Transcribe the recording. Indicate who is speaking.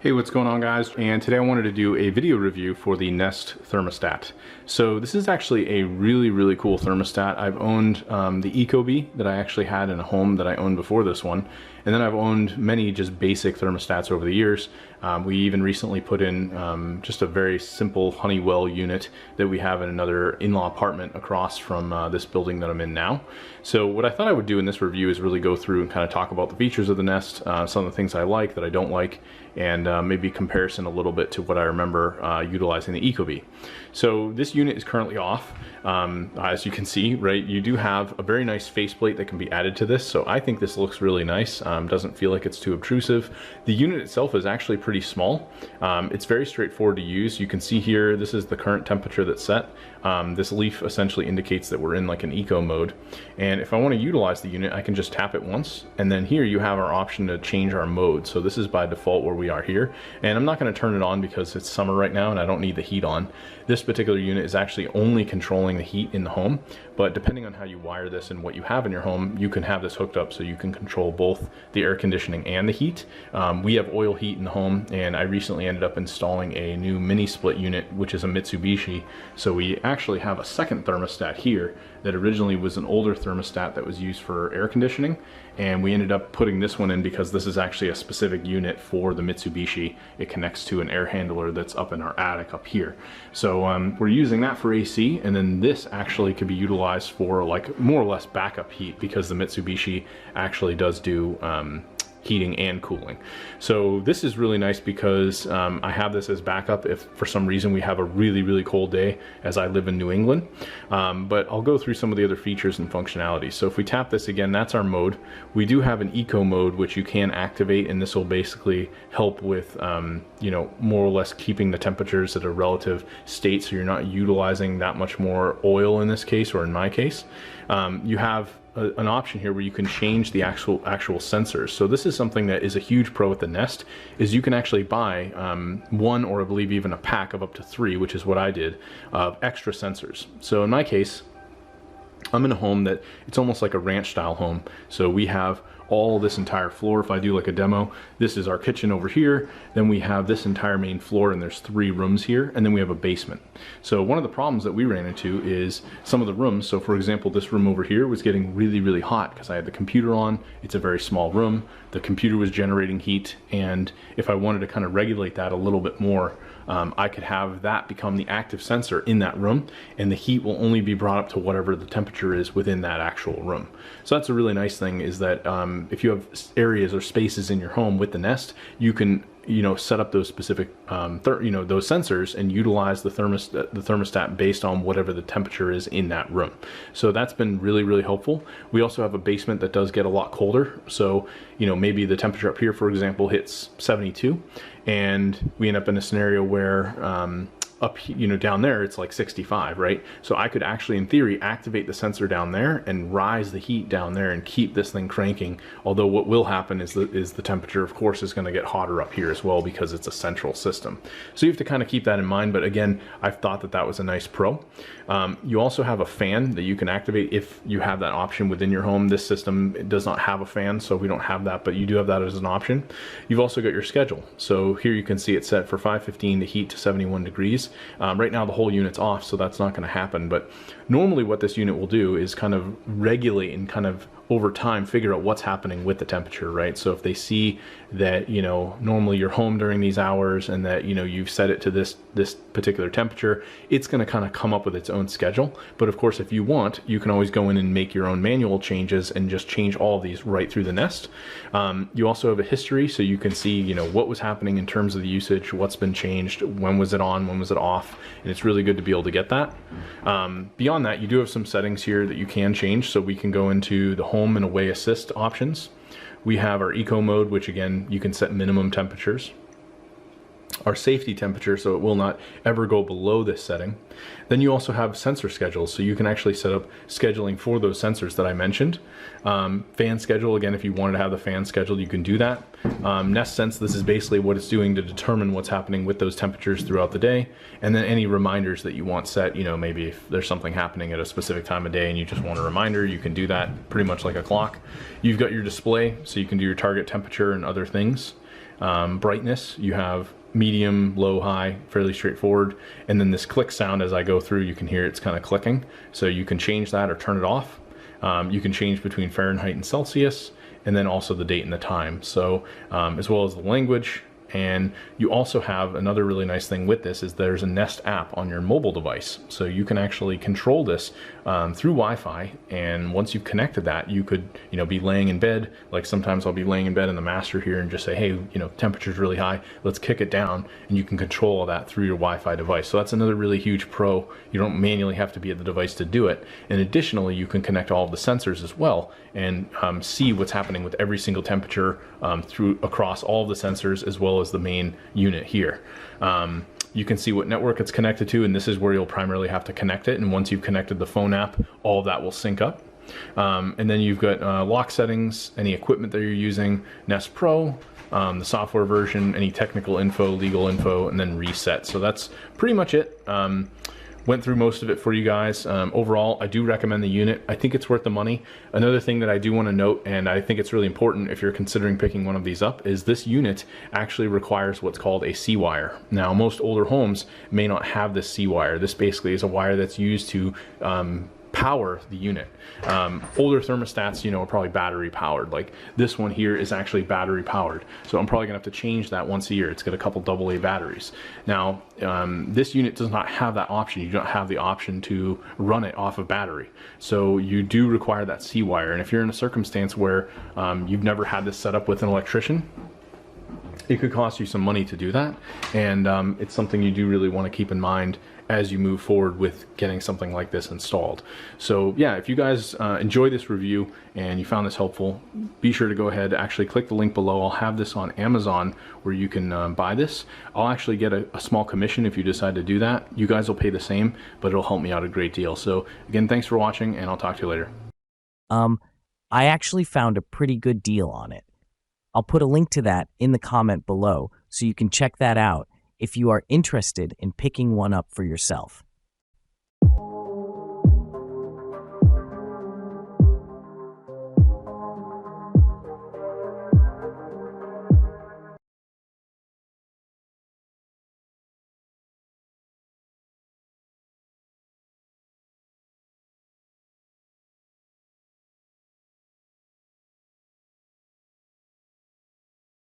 Speaker 1: Hey, what's going on, guys? And today I wanted to do a video review for the Nest Thermostat. So this is actually a really cool thermostat. I've owned the Ecobee that I actually had in a home that I owned before this one. And then I've owned many just basic thermostats over the years. We even recently put in just a very simple Honeywell unit that we have in another in-law apartment across from this building that I'm in now. So what I thought I would do in this review is really go through and kind of talk about the features of the Nest, some of the things I like, that I don't like, and maybe comparison a little bit to what I remember utilizing the Ecobee. So this unit is currently off. As you can see, right, you do have a very nice faceplate that can be added to this, so I think this looks really nice. Doesn't feel like it's too obtrusive. The unit itself is actually pretty small. It's very straightforward to use. You can see here, this is the current temperature that's set. This leaf essentially indicates that we're in like an eco mode. And if I want to utilize the unit, I can just tap it once, and then here you have our option to change our mode. So this is by default where we are here. And I'm not going to turn it on because it's summer right now and I don't need the heat on. This particular unit is actually only controlling the heat in the home, but depending on how you wire this and what you have in your home, you can have this hooked up so you can control both the air conditioning and the heat. We have oil heat in the home, and I recently ended up installing a new mini split unit, which is a Mitsubishi. So we actually have a second thermostat here that originally was an older thermostat that was used for air conditioning, and we ended up putting this one in because this is actually a specific unit for the Mitsubishi. It connects to an air handler that's up in our attic up here. So we're using that for AC, and then this actually could be utilized for like more or less backup heat because the Mitsubishi actually does do heating and cooling. So this is really nice because I have this as backup if for some reason we have a really cold day, as I live in New England. But I'll go through some of the other features and functionality. So if we tap this again, that's our mode. We do have an eco mode which you can activate, and this will basically help with you know, more or less keeping the temperatures at a relative state, so you're not utilizing that much more oil in this case, or in my case. You have an option here where you can change the actual sensors. So this is something that is a huge pro with the Nest, is you can actually buy one, or I believe even a pack of up to 3, which is what I did, of extra sensors. So in my case, I'm in a home that it's almost like a ranch style home. So we have all this entire floor. If I do like a demo, this is our kitchen over here, then we have this entire main floor, and there's 3 rooms here, and then we have a basement. So one of the problems that we ran into is some of the rooms. So for example, this room over here was getting really hot because I had the computer on. It's a very small room. The computer was generating heat, and if I wanted to kind of regulate that a little bit more, I could have that become the active sensor in that room, and the heat will only be brought up to whatever the temperature is within that actual room. So that's a really nice thing, is that if you have areas or spaces in your home with the Nest, you can, you know, set up those specific you know, those sensors and utilize the thermostat based on whatever the temperature is in that room. So that's been really helpful. We also have a basement that does get a lot colder. So, you know, maybe the temperature up here, for example, hits 72, and we end up in a scenario where up, you know, down there it's like 65, right? So I could actually, in theory, activate the sensor down there and rise the heat down there and keep this thing cranking. Although what will happen is the temperature, of course, is going to get hotter up here as well because it's a central system. So you have to kind of keep that in mind. But again, I thought that was a nice pro. You also have a fan that you can activate if you have that option within your home. This system, it does not have a fan, so we don't have that, but you do have that as an option. You've also got your schedule. So here you can see it set for 5:15 to heat to 71 degrees. Right now the whole unit's off, so that's not going to happen. But normally what this unit will do is kind of regulate and kind of over time figure out what's happening with the temperature, right? So if they see that, you know, normally you're home during these hours and that, you know, you've set it to this particular temperature, it's going to kind of come up with its own schedule. But of course, if you want, you can always go in and make your own manual changes and just change all of these right through the Nest. You also have a history, so you can see, you know, what was happening in terms of the usage, what's been changed, when was it on, when was it off, and it's really good to be able to get that. Beyond that, you do have some settings here that you can change. So we can go into the home and away assist options. We have our eco mode, which again, you can set minimum temperatures. Our safety temperature, so it will not ever go below this setting. Then you also have sensor schedules, so you can actually set up scheduling for those sensors that I mentioned. Fan schedule, again, if you wanted to have the fan scheduled, you can do that. Nest Sense, this is basically what it's doing to determine what's happening with those temperatures throughout the day. And then any reminders that you want set, you know, maybe if there's something happening at a specific time of day and you just want a reminder, you can do that pretty much like a clock. You've got your display, so you can do your target temperature and other things. Brightness, you have medium, low, high, fairly straightforward. And then this click sound as I go through, you can hear it's kind of clicking. So you can change that or turn it off. You can change between Fahrenheit and Celsius, and then also the date and the time. So as well as the language. And you also have another really nice thing with this is there's a Nest app on your mobile device. So you can actually control this through Wi-Fi. And once you've connected that, you could, be laying in bed. Like sometimes I'll be laying in bed in the master here and just say, hey, temperature's really high. Let's kick it down. And you can control all that through your Wi-Fi device. So that's another really huge pro. You don't manually have to be at the device to do it. And additionally, you can connect all of the sensors as well and see what's happening with every single temperature across all of the sensors as well as the main unit here. You can see what network it's connected to, and this is where you'll primarily have to connect it. And once you've connected the phone app, all of that will sync up. And then you've got lock settings, any equipment that you're using, Nest Pro, the software version, any technical info, legal info, and then reset. So that's pretty much it. Went through most of it for you guys. Overall, I do recommend the unit. I think it's worth the money. Another thing that I do want to note, and I think it's really important if you're considering picking one of these up, is this unit actually requires what's called a C-wire. Now, most older homes may not have this C-wire. This basically is a wire that's used to power the unit. Older thermostats, are probably battery powered. Like this one here is actually battery powered. So I'm probably gonna have to change that once a year. It's got a couple AA batteries. Now, this unit does not have that option. You don't have the option to run it off of battery. So you do require that C-wire. And if you're in a circumstance where you've never had this set up with an electrician, it could cost you some money to do that. And it's something you do really want to keep in mind as you move forward with getting something like this installed. So yeah, if you guys enjoy this review and you found this helpful, be sure to go ahead, actually click the link below. I'll have this on Amazon where you can buy this. I'll actually get a small commission if you decide to do that. You guys will pay the same, but it'll help me out a great deal. So again, thanks for watching, and I'll talk to you later.
Speaker 2: I actually found a pretty good deal on it. I'll put a link to that in the comment below so you can check that out if you are interested in picking one up for yourself.